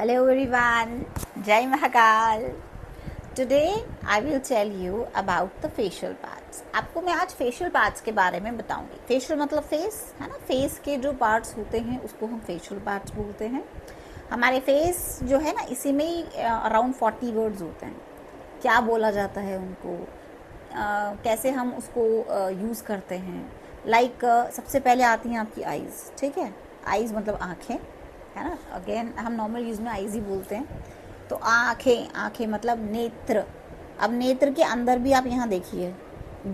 Hello everyone, Jai Mahakal. Today I will tell you about the facial parts. आपको मैं आज facial parts के बारे में बताऊंगी. Facial मतलब face है ना. Face के जो parts होते हैं उसको हम facial parts बोलते हैं. हमारे face जो है ना इसी में ही around 40 words होते हैं. क्या बोला जाता है उनको, कैसे हम उसको यूज़ करते हैं. लाइक सबसे पहले आती हैं आपकी आइज़. ठीक है, आइज़ मतलब आँखें है ना. अगेन हम नॉर्मल यूज़ में आइज़ ही बोलते हैं. तो आँखें, आँखें मतलब नेत्र. अब नेत्र के अंदर भी आप यहाँ देखिए,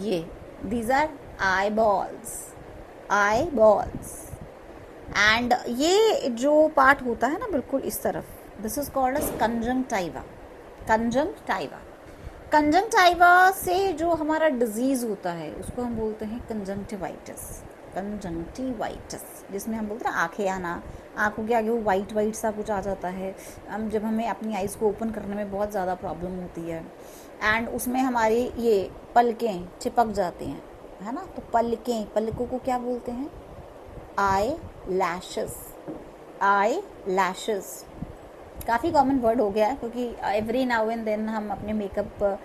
ये these are eye balls, eye balls. And ये जो पार्ट होता है ना बिल्कुल इस तरफ, this is called as conjunctiva. Conjunctiva, conjunctiva से जो हमारा डिजीज होता है उसको हम बोलते हैं कंजंक्टिवाइटिस. कंजंक्टिवाइटिस जिसमें हम बोलते हैं आँखें आना, आँखों के आगे वो वाइट वाइट सा कुछ आ जाता है. जब हमें अपनी आइज़ को ओपन करने में बहुत ज़्यादा प्रॉब्लम होती है एंड उसमें हमारी ये पलकें चिपक जाती हैं है ना. तो पलकों को क्या बोलते हैं? Eye lashes. आई लैशेस काफ़ी कॉमन वर्ड हो गया है क्योंकि एवरी नाउ एंड देन हम अपने मेकअप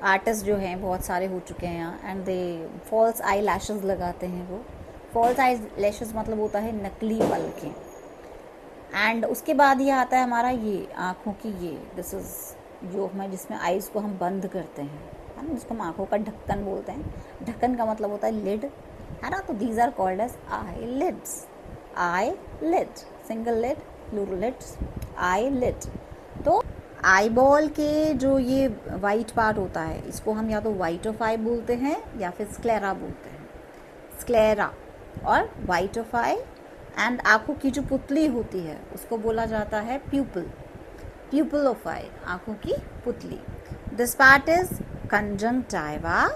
आर्टिस्ट जो हैं बहुत सारे हो चुके हैं यहाँ, and they false eye lashes लगाते हैं. वो फॉल्स आई लैशेस मतलब होता है नकली पलकें. एंड उसके बाद ये आता है हमारा ये आँखों की, ये दिस इज़ जो हमें जिसमें आइज़ को हम बंद करते हैं है ना, जिसको हम आँखों का ढक्कन बोलते हैं. ढक्कन का मतलब होता है लिड है ना. तो these are called as eye lids. Eye lid, single lid, plural lids, eye lid. तो आई बॉल के जो ये वाइट पार्ट होता है इसको हम या तो वाइट ऑफ आई बोलते हैं या फिर स्क्लेरा बोलते हैं. स्क्लेरा और वाइट ऑफ आई. एंड आँखों की जो पुतली होती है उसको बोला जाता है प्यूपल. प्यूपल ऑफ आई, आँखों की पुतली. This part is conjunctiva,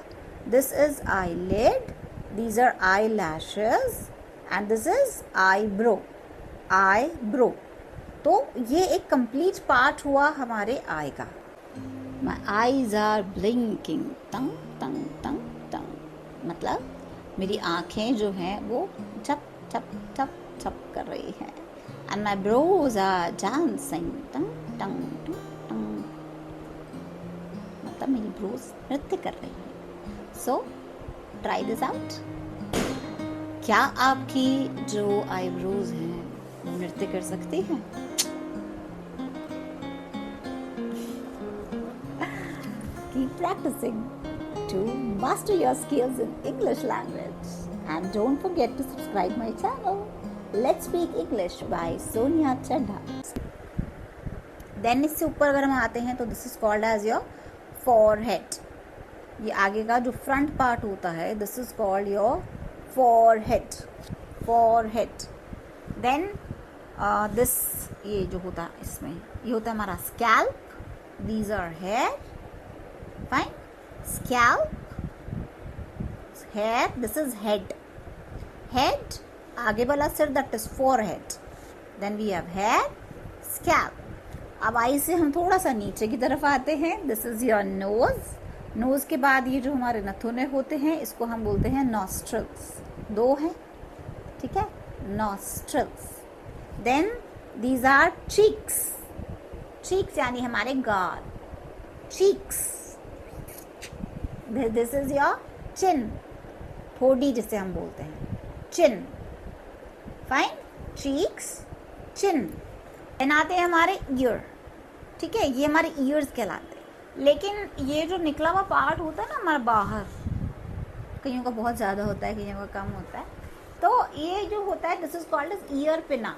this is eyelid, these are eyelashes and this is eyebrow. eyebrow. तो ये एक कंप्लीट पार्ट हुआ हमारे आई का. My eyes are blinking. तंग तंग तंग तंग मतलब मेरी आँखें जो हैं वो छप छप छप छप कर रही है. And my brows are dancing. टंग टंग टंग टंग मतलब मेरी ब्रोज नृत्य कर रही है. So try this out. क्या आपकी जो आईब्रोज हैं वो नृत्य कर सकती हैं? Keep practicing to master your skills in English language. And don't forget to subscribe my channel. Let's Speak English by Sonia Chadha. Then इससे ऊपर अगर हम आते हैं तो this is called as your forehead. ये आगे का जो front part होता है this is called your forehead. Forehead. Then this ये जो होता है इसमें ये होता है हमारा scalp. These are hair. Fine. Scalp, hair. This is head. Head. आगे वाला सिर that is forehead. Then we have hair, scalp. अब आई से हम थोड़ा सा नीचे की तरफ आते हैं. This is your nose. Nose के बाद ये जो हमारे नथुने होते हैं इसको हम बोलते हैं nostrils. दो हैं, ठीक है, nostrils. Then these are cheeks. cheeks यानी हमारे गाल. cheeks. This is your chin. ठोड़ी जिसे हम बोलते हैं, chin. Fine. cheeks, chin. Then आते हैं हमारे ear. ठीक है, ये हमारे ears कहलाते हैं. लेकिन ये जो निकला हुआ पार्ट होता है ना हमारा बाहर, कईयों का बहुत ज़्यादा होता है, कईयों का कम होता है. तो ये जो होता है this is called as ear pinna.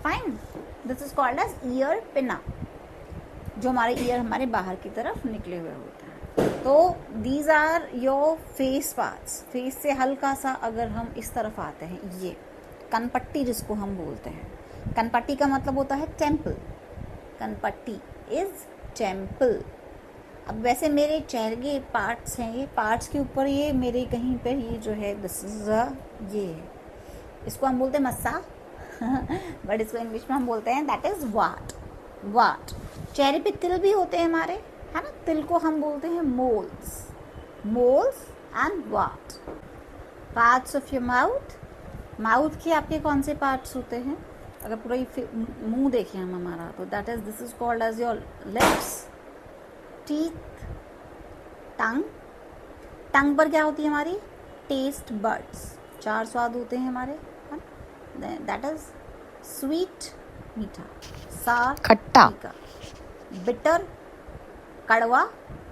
Fine. This is called as ear pinna. जो हमारे ईयर हमारे बाहर की तरफ निकले हुए होते हैं. तो these are your face parts. Face से हल्का सा अगर हम इस तरफ आते हैं, ये कनपट्टी जिसको हम बोलते हैं. कनपट्टी का मतलब होता है टेम्पल. कनपट्टी is temple. अब वैसे मेरे चेहरे के पार्ट्स हैं, ये पार्ट्स के ऊपर ये मेरे कहीं पर ये जो है दिस इज ये इसको हम बोलते हैं मस्सा बट इसको इंग्लिश में हम बोलते हैं दैट इज वाट. वाट. चेहरे पे तिल भी होते हैं हमारे है ना. तिल को हम बोलते हैं moles. Moles and what. Parts of your mouth. Mouth के आपके कौन से पार्ट्स होते हैं? अगर पूरा मुंह देखें हम हमारा, तो that is this is called as your lips, teeth, tongue. Tongue पर क्या होती है हमारी? टेस्ट बड्स, 4 स्वाद होते हैं हमारे, दैट इज स्वीट मीठा, सार खट्टा, तीखा, बिटर कड़वा,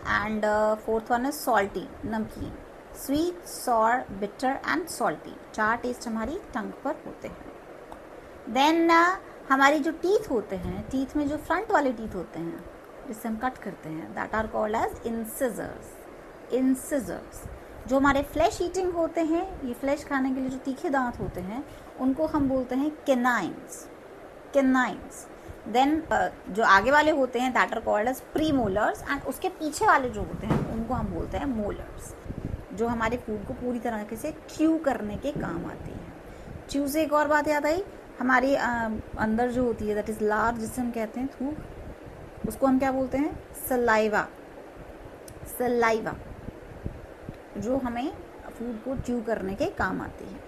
and fourth one is salty नमकीन। Sweet, sour, bitter and salty, 4 taste हमारी टंग पर होते हैं। देन हमारी जो टीथ होते हैं, टीथ में जो फ्रंट वाले टीथ होते हैं जिससे हम कट करते हैं, that are called as incisors. Incisors. जो हमारे फ्लैश ईटिंग होते हैं, ये फ्लैश खाने के लिए जो तीखे दांत होते हैं, उनको हम बोलते हैं कैनाइन्स, कैनाइन्स। देन जो आगे वाले होते हैं, that are called as premolars, and उसके पीछे वाले जो होते हैं उनको हम बोलते हैं मोलर्स, जो हमारे फूड को पूरी तरह से च्यू करने के काम आती है। च्यू से एक और बात याद आई, हमारी अंदर जो होती है दैट इज लार्ज, जिसे हम कहते हैं थूक, उसको हम क्या बोलते हैं? सलाइवा। सलाइवा जो हमें फूड को च्यू करने के काम आती है।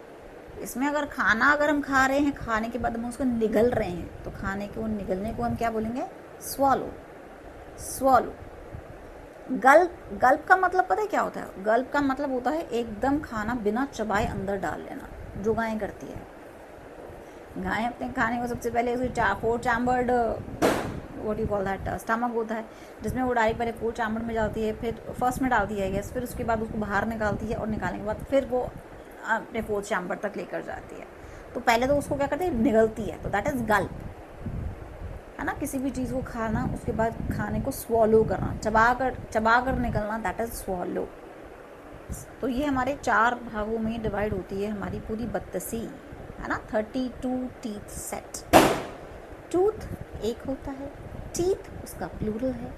इसमें अगर हम खा रहे हैं, खाने के बाद हम उसको निगल रहे हैं, तो खाने को निगलने को हम क्या बोलेंगे? Swallow, swallow. गल्प का मतलब पता है क्या होता है? गल्प का मतलब होता है एकदम खाना बिना चबाए अंदर डाल लेना, जो गायें करती है। गायें अपने खाने को सबसे पहले उसकी 4 chambered what you call that stomach होता है, जिसमें वो डायरेक्ट पहले 4 चैम्बर्ड में जाती है, फिर फर्स्ट में डालती है गैस, फिर उसके बाद उसको बाहर निकालती है, और निकालने के बाद फिर वो अपने 4 चैम्बर तक लेकर जाती है। तो पहले तो उसको क्या करते हैं? निगलती है, तो दैट इज गल्प, है ना। किसी भी चीज़ को खाना, उसके बाद खाने को स्वॉलो करना, चबा कर निकलना, दैट इज स्वॉलो। तो ये हमारे 4 भागों में डिवाइड होती है हमारी पूरी बत्तसी, है ना। 32 टीथ सेट। टूथ एक होता है, टीथ उसका प्लूरल है,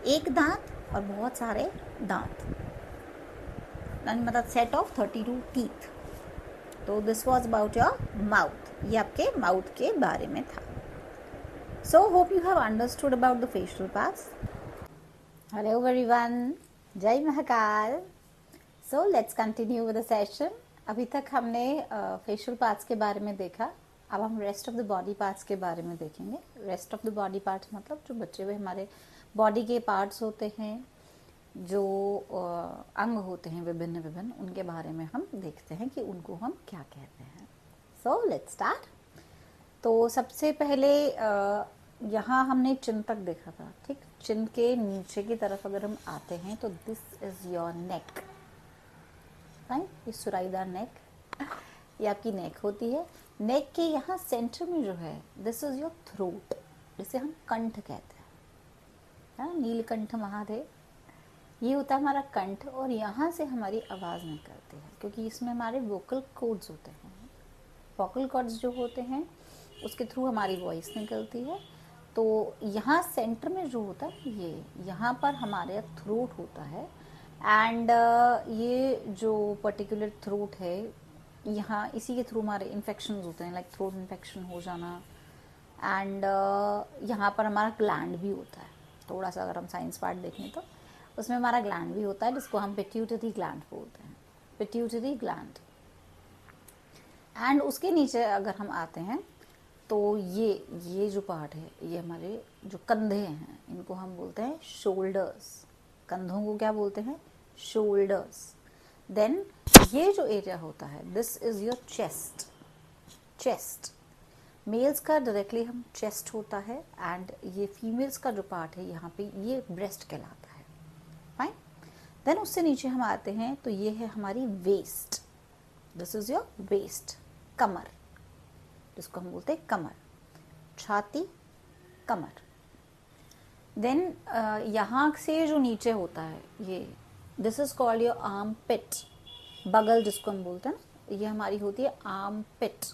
एक दांत और बहुत सारे दांत, मतलब सेट ऑफ 32 टीथ। तो this was about your mouth, ये आपके माउथ के बारे में था। So hope you have understood about the facial parts. Hello everyone, जय Mahakal. So let's continue with the session. अभी तक हमने फेशियल पार्ट्स के बारे में देखा, अब हम rest of the body parts के बारे में देखेंगे। Rest of the body parts मतलब जो बचे हुए हमारे बॉडी के पार्ट्स होते हैं, जो अंग होते हैं विभिन्न विभिन्न, उनके बारे में हम देखते हैं कि उनको हम क्या कहते हैं। So let's start. तो सबसे पहले यहाँ हमने चिन तक देखा था, ठीक। चिन के नीचे की तरफ अगर हम आते हैं तो this is your neck, right. ये सुराईदार नेक, ये आपकी नेक होती है। नेक के यहाँ सेंटर में जो है, दिस इज योर थ्रोट, जिसे हम कंठ कहते हैं, हाँ, नीलकंठ महादेव, ये होता है हमारा कंठ। और यहाँ से हमारी आवाज़ निकलती है, क्योंकि इसमें हमारे वोकल कॉर्ड्स होते हैं। वोकल कॉर्ड्स जो होते हैं उसके थ्रू हमारी वॉइस निकलती है। तो यहाँ सेंटर में जो होता है, ये यहाँ पर हमारे थ्रोट होता है। एंड ये जो पर्टिकुलर थ्रोट है, यहाँ इसी के थ्रू हमारे इन्फेक्शन होते हैं, लाइक थ्रोट इन्फेक्शन हो जाना। एंड यहाँ पर हमारा ग्लैंड भी होता है, थोड़ा सा अगर हम साइंस पार्ट देखें तो उसमें हमारा ग्लैंड भी होता है, जिसको हम पिट्यूटरी ग्लैंड बोलते हैं, पिट्यूटरी ग्लैंड। एंड उसके नीचे अगर हम आते हैं तो ये जो पार्ट है, ये हमारे जो कंधे हैं, इनको हम बोलते हैं शोल्डर्स। कंधों को क्या बोलते हैं? शोल्डर्स। देन ये जो एरिया होता है, this is your chest. Chest males का डायरेक्टली हम चेस्ट होता है, एंड ये फीमेल्स का जो पार्ट है यहाँ पे, ये ब्रेस्ट कहलाता है, फाइन। देन उससे नीचे हम आते हैं तो ये है हमारी waist, this is your waist, कमर, जिसको हम बोलते हैं कमर, छाती, कमर। देन यहाँ से जो नीचे होता है, ये this is called your armpit, बगल जिसको हम बोलते हैं ना, ये हमारी होती है आर्म पिट।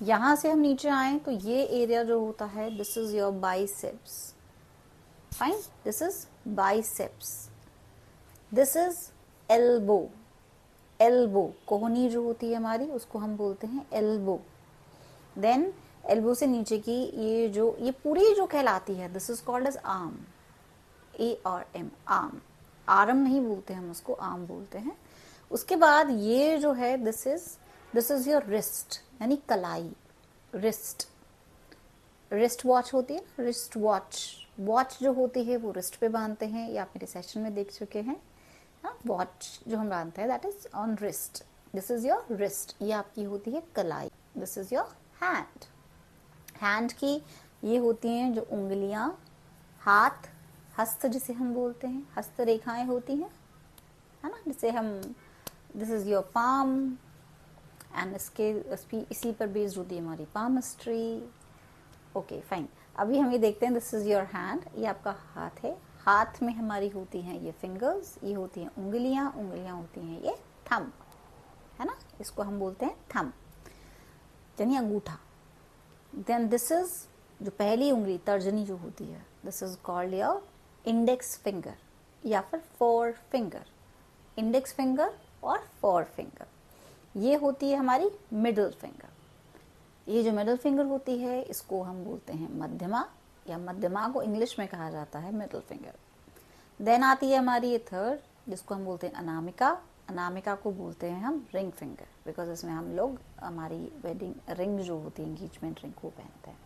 यहाँ से हम नीचे आए तो ये एरिया जो होता है, this is your biceps, fine, this is biceps. This is elbow, elbow कोहनी जो होती है हमारी, उसको हम बोलते हैं एल्बो। देन एल्बो से नीचे की ये पूरी जो कहलाती है, this is called as arm, ARM, arm. Arm नहीं बोलते हम उसको, आर्म बोलते हैं। उसके बाद ये जो है, दिस इज योर रिस्ट, यानी कलाई, रिस्ट, रिस्ट वॉच होती है, रिस्ट वॉच, वॉच जो होती है वो रिस्ट पे बांधते हैं, ये आप मेरे सेशन में देख चुके हैं। हाँ, वॉच जो हम बांधते हैं that is on wrist, this is your wrist, ये आपकी होती है कलाई, this is your hand. Hand की ये होती हैं जो उंगलियां, हाथ, हस्त जिसे हम बोलते हैं, हस्त रेखाएं होती हैं, है ना, जिसे हम, this is your palm, and इसी पर बेस्ड होती है हमारी पामस्ट्री। ओके फाइन, अभी हम ये देखते हैं, दिस इज योर हैंड, ये आपका हाथ है, हाथ में हमारी होती हैं ये फिंगर्स, ये होती हैं उंगलियां, उंगलियां होती हैं ये थंब, है ना, इसको हम बोलते हैं थंब यानी अंगूठा। देन दिस इज जो पहली उंगली तर्जनी जो होती है, this is called your index finger या फिर फोर फिंगर, इंडेक्स फिंगर और फोर फिंगर, ये होती है हमारी मिडिल फिंगर। ये जो मिडिल फिंगर होती है इसको हम बोलते हैं मध्यमा, या मध्यमा को इंग्लिश में कहा जाता है मिडिल फिंगर। देन आती है हमारी ये थर्ड, जिसको हम बोलते हैं अनामिका, अनामिका को बोलते हैं हम रिंग फिंगर, बिकॉज इसमें हम लोग हमारी वेडिंग रिंग जो होती है, एंगेजमेंट रिंग को पहनते हैं।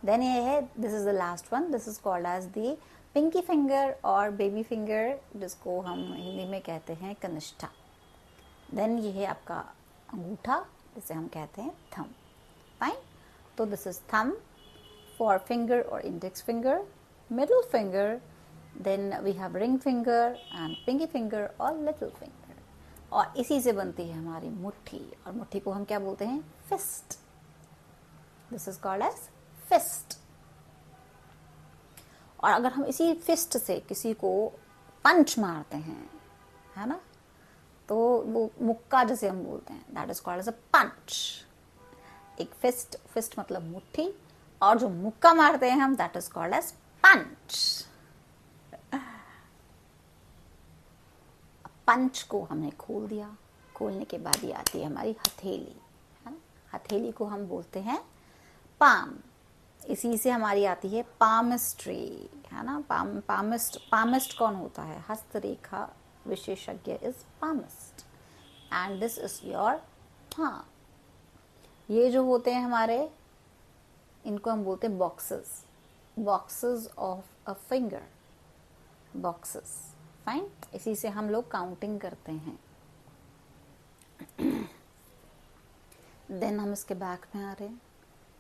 देन ये है, this is the last one, this is called as the pinky finger और बेबी फिंगर, जिसको हम हिंदी में कहते हैं कनिष्ठा। देन ये है आपका अंगूठा, जिसे हम कहते हैं थंब। फाइन, तो this is thumb, forefinger or index finger, middle finger, then we have ring finger and pinky finger or little finger। और इसी से बनती है हमारी मुट्ठी, और मुट्ठी को हम क्या बोलते हैं, fist, this is called as fist. और अगर हम इसी फिस्ट से किसी को पंच मारते हैं, है ना, तो वो मुक्का जिसे हम बोलते हैं, that is called as a punch. एक फिस्ट, फिस्ट मतलब मुट्ठी, और जो मुक्का मारते हैं हम दैट इज कॉल्ड एज पंच। पंच को हमने खोल दिया, खोलने के बाद ये आती है हमारी हथेली, है ना, हथेली को हम बोलते हैं पाम, इसी से हमारी आती है पामिस्ट्री, है ना, पामिस्ट, पामिस्ट कौन होता है, हस्तरेखा विशेषज्ञ is palmist, and this is your palm. ये जो होते हैं हमारे, इनको हम बोलते हैं boxes, boxes of a finger, boxes. Fine, इसी से हम लोग काउंटिंग करते हैं। देन हम इसके बैक में आ रहे हैं,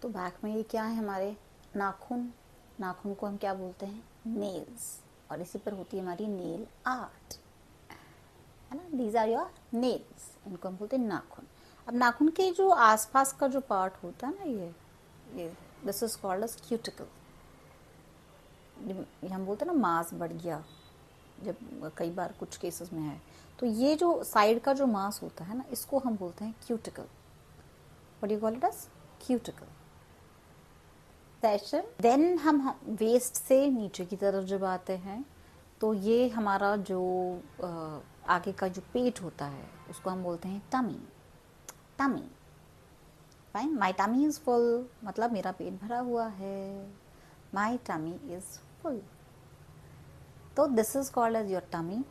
तो बैक में ये क्या है हमारे, नाखून, नाखून को हम क्या बोलते हैं, नेल्स, और इसी पर होती है हमारी नेल आर्ट, है ना, दीज आर योर नेल्स, इनको हम बोलते हैं नाखून। अब नाखून के जो आसपास का जो पार्ट होता है ना, ये this is called as cuticle, हम बोलते हैं ना मांस बढ़ गया, जब कई बार कुछ केसेस में है, तो ये जो साइड का जो मांस होता है ना, इसको हम बोलते हैं cuticle, what you call it as cuticle session. Then हम वेस्ट से नीचे की तरफ जब आते हैं, तो ये हमारा जो आगे का जो पेट होता है उसको हम बोलते हैं tummy, tummy. Fine, my tummy is full, मतलब मेरा पेट भरा हुआ है, माई टमी इज फुल, तो this is called as your tummy.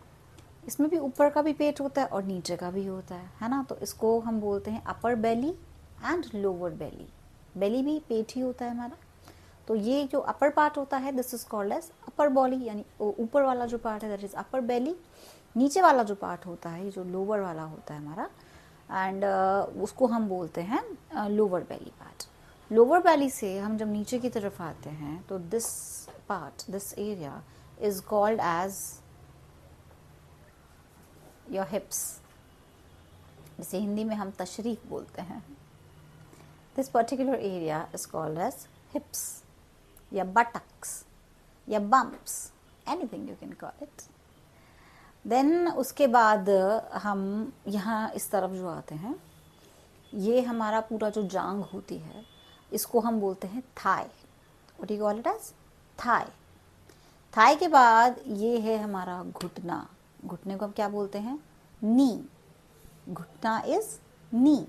इसमें भी ऊपर का भी पेट होता है और नीचे का भी होता है ना, तो इसको हम बोलते हैं अपर बेली एंड लोअर बेली, बेली भी पेट ही होता है हमारा, तो ये जो अपर पार्ट होता है this is called as upper belly, यानी ऊपर वाला जो पार्ट है दैट इज अपर बेली, नीचे वाला जो पार्ट होता है जो लोअर वाला होता है हमारा, एंड उसको हम बोलते हैं lower belly part. Lower belly से हम जब नीचे की तरफ आते हैं तो this part, this area is called as your hips, जिसे हिंदी में हम तशरीफ बोलते हैं। This particular area is called as hips या बटक्स या bumps, anything you can call it. Then उसके बाद हम यहाँ इस तरफ जो आते हैं, ये हमारा पूरा जो जांग होती है इसको हम बोलते हैं thigh, what you call it as thigh. Thigh के बाद ये है हमारा घुटना, घुटने को हम क्या बोलते हैं, नी, घुटना इज नी।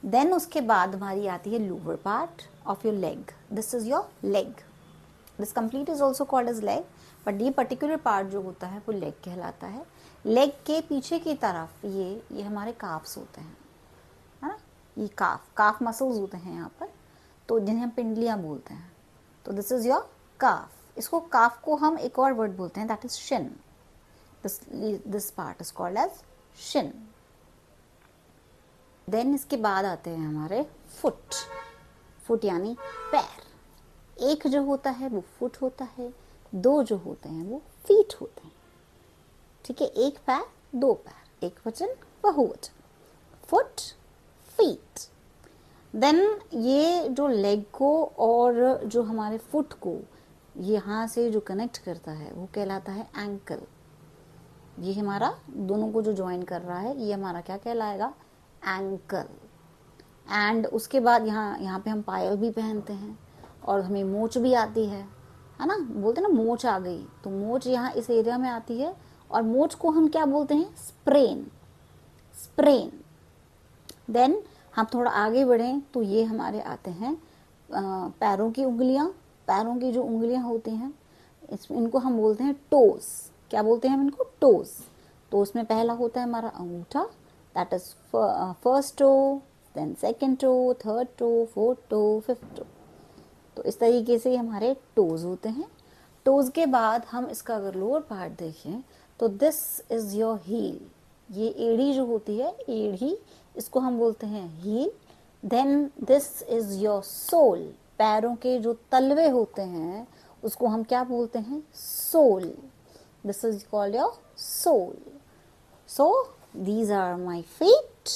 देन उसके बाद हमारी आती है lower part of your leg, this is your leg, this complete is also called as leg, but ये पर्टिकुलर पार्ट जो होता है वो लेग कहलाता है। लेग के पीछे की तरफ ये हमारे काफ्स होते हैं, है ना, ये काफ मसल्स होते हैं यहाँ पर, तो जिन्हें हम पिंडलियां बोलते हैं, तो दिस इज योर काफ। इसको काफ को हम एक और वर्ड बोलते हैं, that is shin. This part is called as shin. Then इसके बाद आते हैं हमारे फुट। फुट यानी पैर। एक जो होता है वो फुट होता है, दो जो होते हैं वो फीट होते हैं। ठीक है, एक पैर दो पैर, एक वचन बहुवचन, फुट फीट। देन ये जो लेग को और जो हमारे फुट को यहाँ से जो कनेक्ट करता है वो कहलाता है एंकल। ये हमारा दोनों को जो ज्वाइन कर रहा है ये हमारा क्या कहलाएगा, एंकल। एंड उसके बाद यहाँ पे हम पायल भी पहनते हैं और हमें मोच भी आती है ना, बोलते हैं ना मोच आ गई, तो मोच यहाँ इस एरिया में आती है और मोच को हम क्या बोलते हैं, स्प्रेन। स्प्रेन। देन हम थोड़ा आगे बढ़ें तो ये हमारे आते हैं पैरों की उंगलियां। पैरों की जो उंगलियां होती हैं इनको हम बोलते हैं टोस। क्या बोलते हैं हम इनको, टोस। तो उसमें पहला होता है हमारा अंगूठा, that is first toe, then second toe, third toe, fourth toe, fifth toe. तो इस तरीके से हमारे टोज होते हैं। टोज के बाद हम इसका अगर लोअर पार्ट देखें तो दिस इज योर हील। ये एड़ी जो होती है, एड़ी, इसको हम बोलते हैं heel. Then this is your sole. पैरों के जो तलवे होते हैं उसको हम क्या बोलते हैं, sole. This is called your sole. So these are my feet.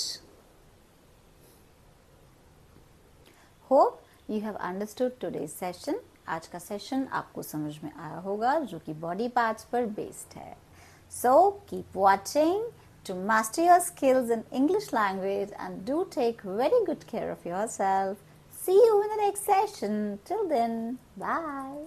Hope you have understood today's session. आज का सेशन आपको समझ में आया होगा, जो कि बॉडी पार्ट्स पर बेस्ड है। So keep watching to master your skills in English language and do take very good care of yourself. See you in the next session. Till then, bye.